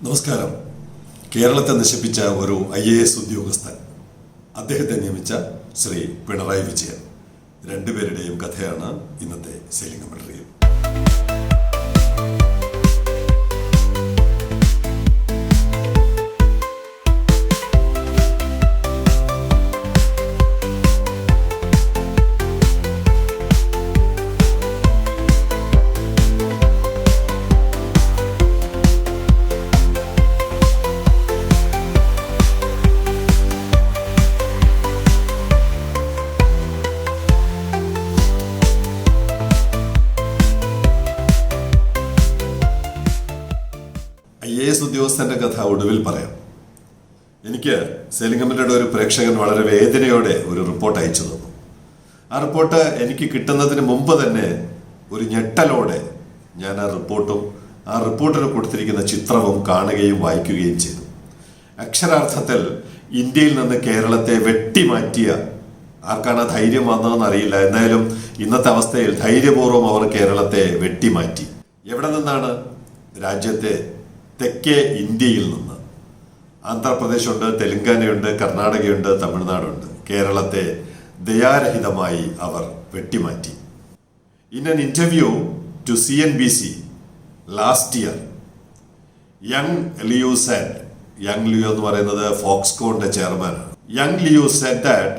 നമസ്കാരം. കേരളത്തെ നശിപ്പിച്ച ഒരു IAS ഉദ്യോഗസ്ഥൻ, അദ്ദേഹത്തെ നിയമിച്ച ശ്രീ പിണറായി വിജയൻ, രണ്ടുപേരുടെയും കഥയാണ് ഇന്നത്തെ സെയിലിംഗ് കമന്ററിയിൽ. IAS ഉദ്യോഗസ്ഥന്റെ കഥ ഒടുവിൽ പറയാം. എനിക്ക് സെയിലിംഗ് കമന്ററിയുടെ ഒരു പ്രേക്ഷകൻ വളരെ വേദനയോടെ ഒരു റിപ്പോർട്ട് അയച്ചു തന്നു. ആ റിപ്പോർട്ട് എനിക്ക് കിട്ടുന്നതിന് മുമ്പ് തന്നെ ഒരു ഞെട്ടലോടെ ഞാൻ ആ റിപ്പോർട്ടിന് കൊടുത്തിരിക്കുന്ന ചിത്രവും കാണുകയും വായിക്കുകയും ചെയ്തു. അക്ഷരാർത്ഥത്തിൽ ഇന്ത്യയിൽ നിന്ന് കേരളത്തെ വെട്ടിമാറ്റിയ ആർക്കാണ് ധൈര്യം വന്നതെന്ന് അറിയില്ല. എന്തായാലും ഇന്നത്തെ അവസ്ഥയിൽ ധൈര്യപൂർവ്വം അവർ കേരളത്തെ വെട്ടിമാറ്റി. എവിടെ നിന്നാണ്? രാജ്യത്തെ തെക്കേ ഇന്ത്യയിൽ നിന്ന്. ആന്ധ്രാപ്രദേശുണ്ട്, തെലുങ്കാനയുണ്ട്, കർണാടകയുണ്ട്, തമിഴ്നാടുണ്ട്. കേരളത്തെ ദയാരഹിതമായി അവർ വെട്ടിമാറ്റി. In an interview to CNBC last year, Young Liu എന്ന് പറയുന്നത് ഫോക്സ്കോണിന്റെ ചെയർമാനാണ്. Young Liu said that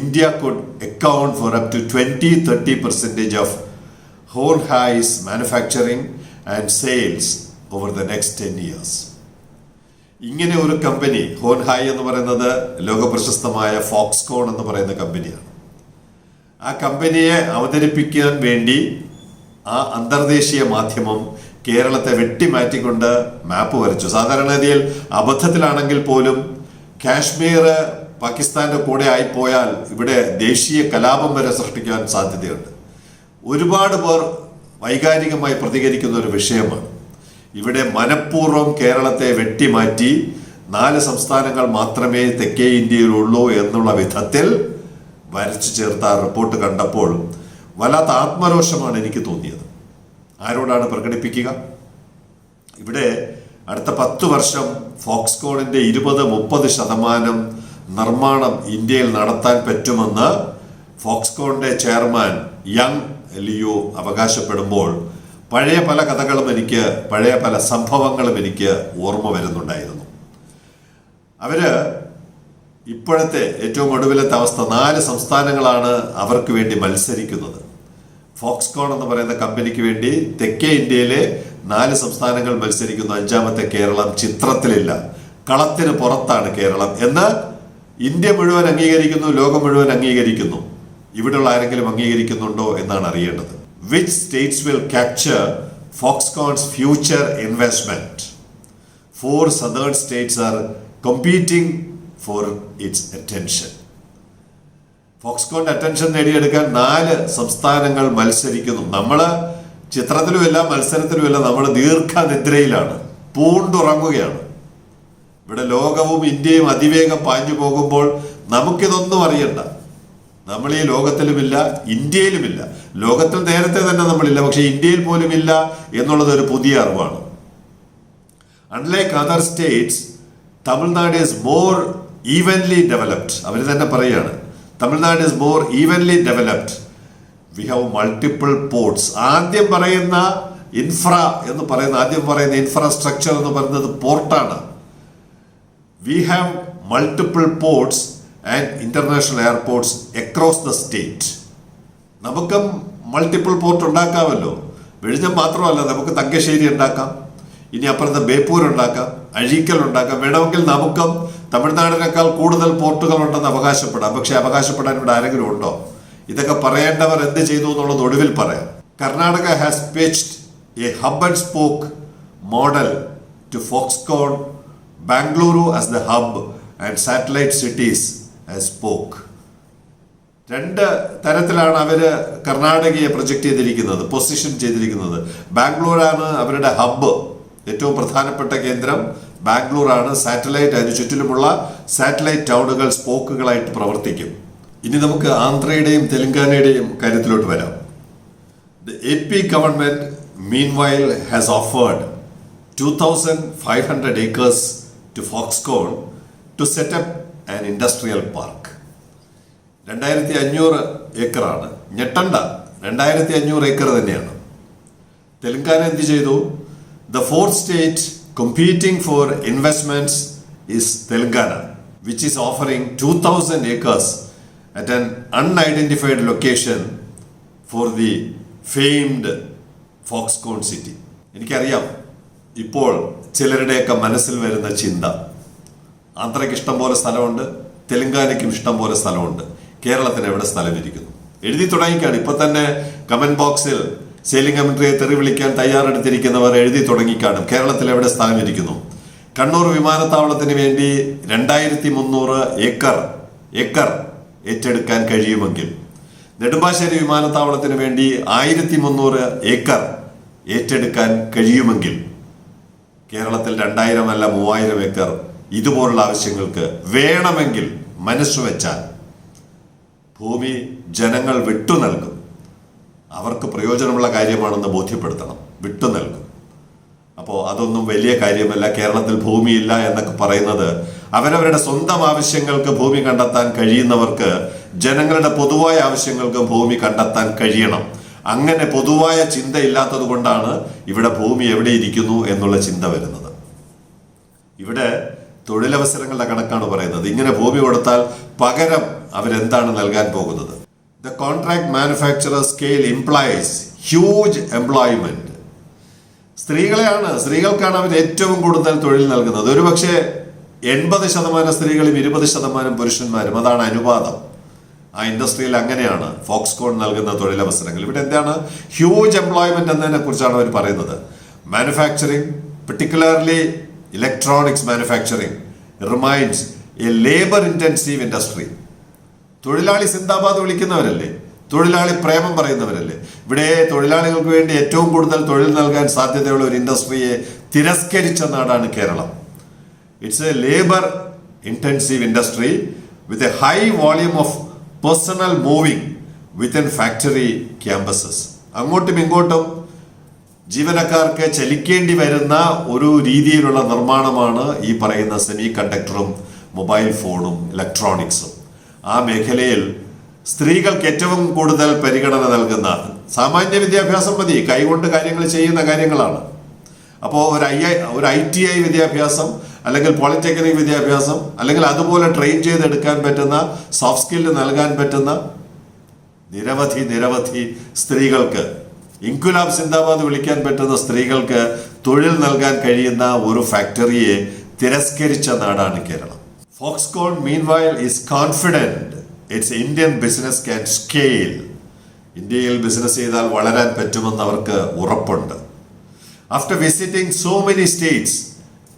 India could account for up to 20-30% of Honhai's manufacturing and sales over the next 10 years. ഇങ്ങനെ ഒരു കമ്പനി, ഹോൻഹായ് എന്ന് പറയുന്നത് ലോകപ്രശസ്തമായ ഫോക്സ്കോൺ എന്ന് പറയുന്ന കമ്പനിയാണ്. ആ കമ്പനിയെ അവതരിപ്പിക്കാൻ വേണ്ടി ആ അന്തർദേശീയ മാധ്യമം കേരളത്തെ വെട്ടിമാറ്റിക്കൊണ്ട് മാപ്പ് വരച്ചു. സാധാരണഗതിയിൽ അബദ്ധത്തിലാണെങ്കിൽ പോലും കാശ്മീർ പാകിസ്ഥാന്റെ കൂടെ ആയിപ്പോയാൽ ഇവിടെ ദേശീയ കലാപം വരെ സൃഷ്ടിക്കാൻ സാധ്യതയുണ്ട്. ഒരുപാട് പേർ വൈകാരികമായി പ്രതികരിക്കുന്ന ഒരു വിഷയമാണ്. ഇവിടെ മനഃപൂർവ്വം കേരളത്തെ വെട്ടിമാറ്റി 4 സംസ്ഥാനങ്ങൾ മാത്രമേ തെക്കേ ഇന്ത്യയിലുള്ളൂ എന്നുള്ള വിധത്തിൽ വരച്ചു ചേർത്ത റിപ്പോർട്ട് കണ്ടപ്പോൾ വല്ലാത്ത ആത്മരോഷമാണ് എനിക്ക് തോന്നിയത്. ആരോടാണ് പ്രകടിപ്പിക്കുക? ഇവിടെ അടുത്ത 10 വർഷം ഫോക്സ്കോണിന്റെ 20-30% നിർമ്മാണം ഇന്ത്യയിൽ നടത്താൻ പറ്റുമെന്ന് ഫോക്സ്കോണിന്റെ ചെയർമാൻ യങ് ലിയു അവകാശപ്പെടുമ്പോൾ പഴയ പല കഥകളും പഴയ പല സംഭവങ്ങളും എനിക്ക് ഓർമ്മ വരുന്നുണ്ടായിരുന്നു. അവര് ഇപ്പോഴത്തെ ഏറ്റവും ഒടുവിലത്തെ അവസ്ഥ, 4 സംസ്ഥാനങ്ങളാണ് അവർക്ക് വേണ്ടി മത്സരിക്കുന്നത്. ഫോക്സ്കോൺ എന്ന് പറയുന്ന കമ്പനിക്ക് വേണ്ടി തെക്കേ ഇന്ത്യയിലെ 4 സംസ്ഥാനങ്ങൾ മത്സരിക്കുന്നു. 5ാമത്തെ കേരളം ചിത്രത്തിലില്ല, കളത്തിന് പുറത്താണ് കേരളം എന്ന് ഇന്ത്യ മുഴുവൻ അംഗീകരിക്കുന്നു, ലോകം മുഴുവൻ അംഗീകരിക്കുന്നു. ഇവിടെയുള്ള ആരെങ്കിലും അംഗീകരിക്കുന്നുണ്ടോ എന്നാണ് അറിയേണ്ടത്. Which states will capture Foxconn's future investment? 4 southern states are competing for its attention. ഫോക്സ്കോണിന്റെ അറ്റൻഷൻ നേടിയെടുക്കാൻ 4 സംസ്ഥാനങ്ങൾ മത്സരിക്കുന്നു. നമ്മള് ചിത്രത്തിലുമല്ല മത്സരത്തിലുമല്ല, നമ്മൾ ദീർഘനിദ്രയിലാണ്, പൂണ്ടുറങ്ങുകയാണ്. ഇവിടെ ലോകവും ഇന്ത്യയും അതിവേഗം പാഞ്ഞു പോകുമ്പോൾ നമുക്കിതൊന്നും അറിയണ്ട. നമ്മൾ ഈ ലോകത്തിലുമില്ല, ഇന്ത്യയിലുമില്ല. ലോകത്തിൽ നേരത്തെ തന്നെ നമ്മളില്ല, പക്ഷെ ഇന്ത്യയിൽ പോലും ഇല്ല എന്നുള്ളത് ഒരു പുതിയ അറിവാണ്. Unlike other states, Tamil Nadu is more evenly developed. അവർ തന്നെ പറയുകയാണ്, Tamil Nadu is more evenly developed. We have multiple ports. ആദ്യം പറയുന്ന ഇൻഫ്രാസ്ട്രക്ചർ എന്ന് പറയുന്നത് പോർട്ടാണ്. We have multiple ports and international airports across the state. നമുക്കും മൾട്ടിപ്പിൾ പോർട്ട് ഉണ്ടാക്കാമല്ലോ. വിഴിഞ്ഞം മാത്രമല്ല, നമുക്ക് തങ്കശ്ശേരി ഉണ്ടാക്കാം, ഇനി അപ്പുറത്ത് ബേപ്പൂർ ഉണ്ടാക്കാം, അഴീക്കൽ ഉണ്ടാക്കാം. വേണമെങ്കിൽ നമുക്കും തമിഴ്നാടിനേക്കാൾ കൂടുതൽ പോർട്ടുകൾ ഉണ്ടെന്ന് അവകാശപ്പെടാം. പക്ഷെ അവകാശപ്പെടാൻ ഇവിടെ ആരെങ്കിലും ഉണ്ടോ? ഇതൊക്കെ പറയേണ്ടവർ എന്ത് ചെയ്തു എന്നുള്ളത് ഒടുവിൽ പറയാം. Karnataka has pitched a hub and spoke model to Foxconn, Bengaluru as the hub and satellite cities as spoke. 2 തരത്തിലാണ് അവര് കർണാടകയെ പ്രൊജക്ട് ചെയ്തിരിക്കുന്നത്, പൊസിഷൻ ചെയ്തിരിക്കുന്നത്. ബാംഗ്ലൂരാണ് അവരുടെ ഹബ്ബ്, ഏറ്റവും പ്രധാനപ്പെട്ട കേന്ദ്രം ബാംഗ്ലൂരാണ്. സാറ്റലൈറ്റ്, അതിന് ചുറ്റിലുമുള്ള സാറ്റലൈറ്റ് ടൗണുകൾ സ്പോക്കുകളായിട്ട് പ്രവർത്തിക്കും. ഇനി നമുക്ക് ആന്ധ്രയുടെയും തെലുങ്കാനയുടെയും കാര്യത്തിലോട്ട് വരാം. The AP government meanwhile has offered 2,500 acres to Foxconn to set up an industrial park. 2,500 ഏക്കറാണ്. ഞെട്ടണ്ട, 2,500 acre തന്നെയാണ്. തെലങ്കാന എന്ത് ചെയ്തു? The fourth state competing for investments is Telangana, which is offering 2,000 acres at an unidentified location for the famed Foxconn city. എനിക്കറിയാം ഇപ്പോൾ ചിലരുടെയൊക്കെ മനസ്സിൽ വരുന്ന ചിന്ത, ആന്ധ്രയ്ക്ക് ഇഷ്ടം പോലെ സ്ഥലമുണ്ട്, തെലങ്കാനയ്ക്കും ഇഷ്ടം പോലെ സ്ഥലമുണ്ട്, കേരളത്തിന് എവിടെ സ്ഥലമിരിക്കുന്നു? എഴുതി തുടങ്ങിക്കാണ്. ഇപ്പൊ തന്നെ കമന്റ് ബോക്സിൽ സെയിലിംഗ് കമന്ററിയെ തെറി വിളിക്കാൻ തയ്യാറെടുത്തിരിക്കുന്നവർ എഴുതി തുടങ്ങിക്കാണും കേരളത്തിൽ എവിടെ സ്ഥലമിരിക്കുന്നു. കണ്ണൂർ വിമാനത്താവളത്തിന് വേണ്ടി 2,300 ഏക്കർ ഏറ്റെടുക്കാൻ കഴിയുമെങ്കിൽ, നെടുമ്പാശ്ശേരി വിമാനത്താവളത്തിന് വേണ്ടി 1,300 ഏക്കർ ഏറ്റെടുക്കാൻ കഴിയുമെങ്കിൽ, കേരളത്തിൽ 2,000 അല്ല 3,000 ഏക്കർ ഇതുപോലുള്ള ആവശ്യങ്ങൾക്ക് വേണമെങ്കിൽ മനസ്സു വെച്ചാൽ ഭൂമി ജനങ്ങൾ വിട്ടു നൽകും. അവർക്ക് പ്രയോജനമുള്ള കാര്യമാണെന്ന് ബോധ്യപ്പെടുത്തണം, വിട്ടു നൽകും. അപ്പോൾ അതൊന്നും വലിയ കാര്യമല്ല. കേരളത്തിൽ ഭൂമിയില്ല എന്നൊക്കെ പറയുന്നത് അവരവരുടെ സ്വന്തം ആവശ്യങ്ങൾക്ക് ഭൂമി കണ്ടെത്താൻ കഴിയുന്നവർക്ക് ജനങ്ങളുടെ പൊതുവായ ആവശ്യങ്ങൾക്ക് ഭൂമി കണ്ടെത്താൻ കഴിയണം. അങ്ങനെ പൊതുവായ ചിന്ത ഇല്ലാത്തത് കൊണ്ടാണ് ഇവിടെ ഭൂമി എവിടെ ഇരിക്കുന്നു എന്നുള്ള ചിന്ത വരുന്നത്. ഇവിടെ തൊഴിലവസരങ്ങളുടെ കണക്കാണ് പറയുന്നത്. ഇങ്ങനെ ഭൂമി കൊടുത്താൽ പകരം അവരെന്താണ് നൽകാൻ പോകുന്നത്? The contract manufacturer scale implies huge employment. സ്ത്രീകൾക്കാണ് അവർ ഏറ്റവും കൂടുതൽ തൊഴിൽ നൽകുന്നത്. ഒരു പക്ഷേ 80% സ്ത്രീകളും 20% പുരുഷന്മാരും. അതാണ് അനുപാതം. ആ ഇൻഡസ്ട്രിയിൽ അങ്ങനെയാണ് ഫോക്സ്കോൺ നൽകുന്ന തൊഴിലവസരങ്ങൾ. ഇവിടെ എന്താണ് ഹ്യൂജ് എംപ്ലോയ്മെന്റ് എന്നതിനെ കുറിച്ചാണ് അവർ പറയുന്നത്. Manufacturing, particularly electronics manufacturing, remains A labour intensive industry. തൊഴിലാളി സിന്ദാബാദ് വിളിക്കുന്നവരല്ലേ, തൊഴിലാളി പ്രേമം പറയുന്നവരല്ലേ. ഇവിടെ തൊഴിലാളികൾക്ക് വേണ്ടി ഏറ്റവും കൂടുതൽ തൊഴിൽ നൽകാൻ സാധ്യതയുള്ള ഒരു ഇൻഡസ്ട്രിയെ തിരസ്കരിച്ച നാടാണ് Kerala. It's a labour intensive industry with a high volume of personnel moving within factory campuses. അങ്ങോട്ടും ഇങ്ങോട്ടും ജീവനക്കാർക്ക് ചലിക്കേണ്ടി വരുന്ന ഒരു രീതിയിലുള്ള നിർമ്മാണമാണ് ഈ പറയുന്ന സെമി കണ്ടക്ടറും മൊബൈൽ ഫോണും ഇലക്ട്രോണിക്സും. ആ മേഖലയിൽ സ്ത്രീകൾക്ക് ഏറ്റവും കൂടുതൽ പരിഗണന നൽകുന്ന, സാമാന്യ വിദ്യാഭ്യാസം മതി, കൈകൊണ്ട് കാര്യങ്ങൾ ചെയ്യുന്ന കാര്യങ്ങളാണ്. അപ്പോൾ ഒരു ITI വിദ്യാഭ്യാസം അല്ലെങ്കിൽ പോളിടെക്നിക് വിദ്യാഭ്യാസം അല്ലെങ്കിൽ അതുപോലെ ട്രെയിൻ ചെയ്തെടുക്കാൻ പറ്റുന്ന സോഫ്റ്റ് സ്കില്ല് നൽകാൻ പറ്റുന്ന നിരവധി സ്ത്രീകൾക്ക്, ഇൻകുലാബ് സിന്ദാബാദ് വിളിക്കാൻ പറ്റുന്ന സ്ത്രീകൾക്ക് തൊഴിൽ നൽകാൻ കഴിയുന്ന ഒരു ഫാക്ടറിയെ തിരസ്കരിച്ച നാടാണ് Keralam. Foxconn meanwhile is confident its Indian business can scale. ഇന്ത്യയിൽ ബിസിനസ് ചെയ്താൽ വളരാൻ പറ്റുമെന്ന് അവർക്ക് ഉറപ്പുണ്ട്. After visiting so many states,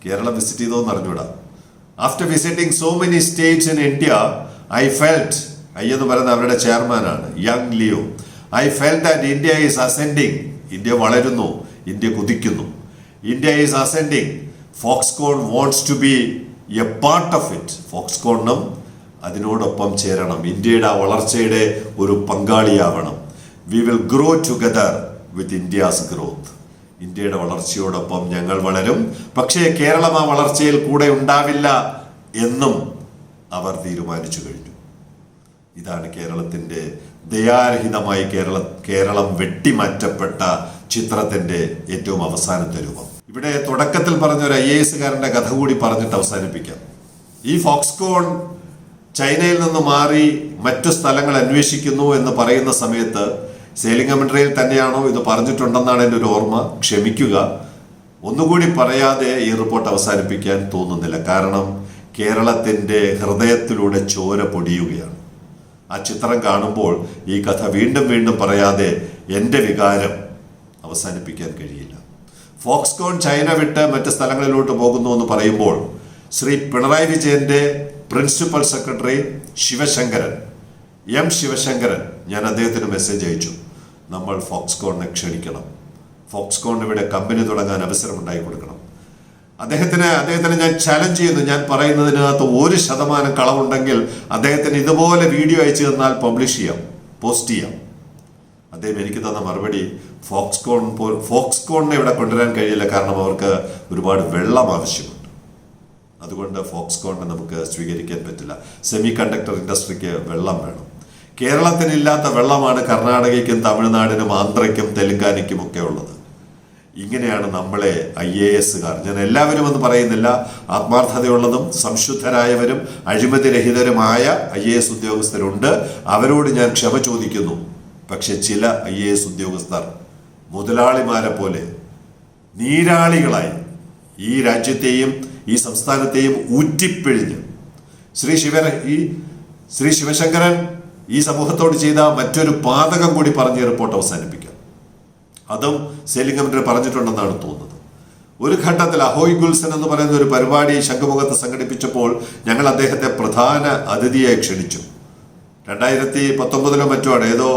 Keralam visit ചെയ്തോന്ന് അറിഞ്ഞൂടാ. After visiting so many states in India, I എന്ന് പറയുന്ന അവരുടെ ചെയർമാനാണ് Young Liu. I felt that India is ascending. India വളരുന്നു, ഇന്ത്യ കുതിക്കുന്നു. India is ascending. Foxconn wants to be a part of it. ഫോക്സ്കോണും അതിനോടൊപ്പം ചേരണം, ഇന്ത്യയുടെ ആ വളർച്ചയുടെ ഒരു പങ്കാളിയാവണം. We will grow together with India's growth. ഇന്ത്യയുടെ വളർച്ചയോടൊപ്പം ഞങ്ങൾ വളരും, പക്ഷേ കേരളം ആ വളർച്ചയിൽ കൂടെ ഉണ്ടാവില്ല എന്നും അവർ തീരുമാനിച്ചു കഴിഞ്ഞു. ഇതാണ് കേരളത്തിൻ്റെ ദയാരഹിതമായി കേരളം വെട്ടിമാറ്റപ്പെട്ട ചിത്രത്തിന്റെ ഏറ്റവും അവസാനത്തെ രൂപം. ഇവിടെ തുടക്കത്തിൽ പറഞ്ഞ ഒരു IAS കഥ കൂടി പറഞ്ഞിട്ട് അവസാനിപ്പിക്കാം. ഈ ഫോക്സ്കോൺ ചൈനയിൽ നിന്ന് മാറി മറ്റു സ്ഥലങ്ങൾ അന്വേഷിക്കുന്നു എന്ന് പറയുന്ന സമയത്ത് സെയിലിംഗ് കമന്ററിയിൽ തന്നെയാണോ ഇത് പറഞ്ഞിട്ടുണ്ടെന്നാണ് എൻ്റെ ഒരു ഓർമ്മ. ക്ഷമിക്കുക, ഒന്നുകൂടി പറയാതെ ഈ റിപ്പോർട്ട് അവസാനിപ്പിക്കാൻ തോന്നുന്നില്ല. കാരണം കേരളത്തിൻ്റെ ഹൃദയത്തിലൂടെ ചോര പൊടിയുകയാണ്. ആ ചിത്രം കാണുമ്പോൾ ഈ കഥ വീണ്ടും പറയാതെ എൻ്റെ വികാരം അവസാനിപ്പിക്കാൻ കഴിയില്ല. ഫോക്സ്കോൺ ചൈന വിട്ട് മറ്റ് സ്ഥലങ്ങളിലോട്ട് പോകുന്നു എന്ന് പറയുമ്പോൾ ശ്രീ പിണറായി വിജയന്റെ പ്രിൻസിപ്പൽ സെക്രട്ടറി ശിവശങ്കരൻ, ഞാൻ അദ്ദേഹത്തിന് മെസ്സേജ് അയച്ചു. നമ്മൾ ഫോക്സ്കോണിനെ ക്ഷണിക്കണം, ഫോക്സ്കോൺ ഇവിടെ കമ്പനി തുടങ്ങാൻ അവസരം ഉണ്ടാക്കി കൊടുക്കണം. അദ്ദേഹത്തിന് ഞാൻ ചാലഞ്ച് ചെയ്യുന്നു. ഞാൻ പറയുന്നതിനകത്ത് 1% കളവുണ്ടെങ്കിൽ അദ്ദേഹത്തിന് ഇതുപോലെ വീഡിയോ അയച്ചു തന്നാൽ പബ്ലിഷ് ചെയ്യാം, പോസ്റ്റ് ചെയ്യാം. അദ്ദേഹം എനിക്ക് തന്ന മറുപടി ഫോക്സ്കോണിനെ ഇവിടെ കൊണ്ടുവരാൻ കഴിയില്ല, കാരണം അവർക്ക് ഒരുപാട് വെള്ളം ആവശ്യമുണ്ട്. അതുകൊണ്ട് ഫോക്സ്കോണിനെ നമുക്ക് സ്വീകരിക്കാൻ പറ്റില്ല. സെമി കണ്ടക്ടർ ഇൻഡസ്ട്രിക്ക് വെള്ളം വേണം. കേരളത്തിനില്ലാത്ത വെള്ളമാണ് കർണാടകയ്ക്കും തമിഴ്നാടിനും ആന്ധ്രയ്ക്കും തെലുങ്കാനയ്ക്കും ഒക്കെ ഉള്ളത്. ഇങ്ങനെയാണ് നമ്മളെ IAS-കാർ, ഞാൻ എല്ലാവരും എന്ന് പറയുന്നില്ല, ആത്മാർത്ഥതയുള്ളതും സംശുദ്ധരായവരും അഴിമതിരഹിതരുമായ IAS ഉദ്യോഗസ്ഥരുണ്ട്. അവരോട് ഞാൻ ക്ഷമ ചോദിക്കുന്നു. പക്ഷെ ചില IAS ഉദ്യോഗസ്ഥർ മുതലാളിമാരെ പോലെ നീരാളികളായി ഈ രാജ്യത്തെയും ഈ സംസ്ഥാനത്തെയും ഊറ്റിപ്പിഴിഞ്ഞ് ശ്രീ ശിവശങ്കരൻ ഈ സമൂഹത്തോട് ചെയ്ത മറ്റൊരു പാതകം കൂടി പറഞ്ഞ് റിപ്പോർട്ട് അവസാനിപ്പിക്കാം. അതും സെലിംഗമിന്റെ പറഞ്ഞിട്ടുണ്ടെന്നാണ് തോന്നുന്നത്. ഒരു ഘട്ടത്തിൽ അഹോയ് ഗുൽസൻ എന്ന് പറയുന്ന ഒരു പരിപാടി ശംഖുമുഖത്ത് സംഘടിപ്പിച്ചപ്പോൾ ഞങ്ങൾ അദ്ദേഹത്തെ പ്രധാന അതിഥിയായി ക്ഷണിച്ചു. 2019 മറ്റോ ആണ്, ഏതോ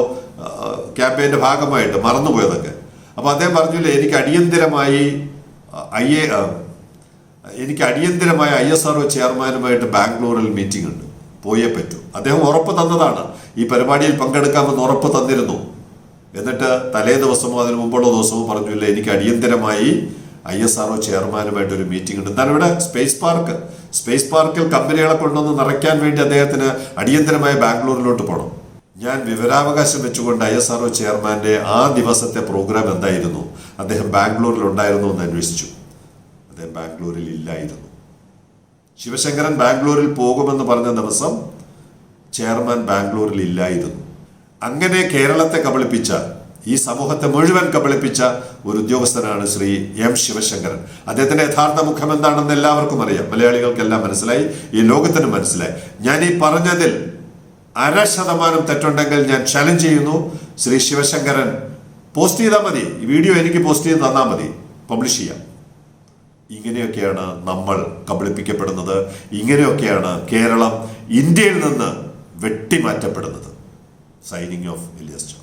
ക്യാമ്പയിന്റെ ഭാഗമായിട്ട്, മറന്നുപോയതൊക്കെ. അപ്പോൾ അദ്ദേഹം പറഞ്ഞില്ലേ, എനിക്ക് അടിയന്തിരമായ ISRO ചെയർമാനുമായിട്ട് ബാംഗ്ലൂരിൽ മീറ്റിംഗ് ഉണ്ട്, പോയേ പറ്റൂ. അദ്ദേഹം ഉറപ്പ് തന്നതാണ്, ഈ പരിപാടിയിൽ പങ്കെടുക്കാമെന്ന് ഉറപ്പ് തന്നിരുന്നു. എന്നിട്ട് തലേ ദിവസമോ അതിന് മുമ്പുള്ള ദിവസമോ പറഞ്ഞില്ല, എനിക്ക് അടിയന്തിരമായി ISRO ചെയർമാനുമായിട്ട് ഒരു മീറ്റിംഗ് ഉണ്ട്. എന്നാൽ ഇവിടെ സ്പേസ് പാർക്കിൽ കമ്പനികളെ കൊണ്ടുവന്ന് നിറയ്ക്കാൻ വേണ്ടി അദ്ദേഹത്തിന് അടിയന്തിരമായി ബാംഗ്ലൂരിലോട്ട് പോകണം. ഞാൻ വിവരാവകാശം വെച്ചുകൊണ്ട് ISRO ചെയർമാന്റെ ആ ദിവസത്തെ പ്രോഗ്രാം എന്തായിരുന്നു, അദ്ദേഹം ബാംഗ്ലൂരിൽ ഉണ്ടായിരുന്നു എന്ന് അന്വേഷിച്ചു. അദ്ദേഹം ബാംഗ്ലൂരിൽ ഇല്ലായിരുന്നു. ശിവശങ്കരൻ ബാംഗ്ലൂരിൽ പോകുമെന്ന് പറഞ്ഞ ദിവസം ചെയർമാൻ ബാംഗ്ലൂരിൽ ഇല്ലായിരുന്നു. അങ്ങനെ കേരളത്തെ കബളിപ്പിച്ച, ഈ സമൂഹത്തെ മുഴുവൻ കബളിപ്പിച്ച ഒരു ഉദ്യോഗസ്ഥനാണ് ശ്രീ M. ശിവശങ്കരൻ. അദ്ദേഹത്തിന്റെ യഥാർത്ഥ മുഖം എന്താണെന്ന് എല്ലാവർക്കും അറിയാം, മലയാളികൾക്കെല്ലാം മനസ്സിലായി, ഈ ലോകത്തിന് മനസ്സിലായി. ഞാൻ ഈ പറഞ്ഞതിൽ 0.5% തെറ്റുണ്ടെങ്കിൽ ഞാൻ ചലഞ്ച് ചെയ്യുന്നു. ശ്രീ ശിവശങ്കരൻ പോസ്റ്റ് ചെയ്താൽ മതി, ഈ വീഡിയോ എനിക്ക് പോസ്റ്റ് ചെയ്ത് തന്നാൽ മതി, പബ്ലിഷ് ചെയ്യാം. ഇങ്ങനെയൊക്കെയാണ് നമ്മൾ കബളിപ്പിക്കപ്പെടുന്നത്. ഇങ്ങനെയൊക്കെയാണ് കേരളം ഇന്ത്യയിൽ നിന്ന് വെട്ടിമാറ്റപ്പെടുന്നത്. Signing off Ilyas.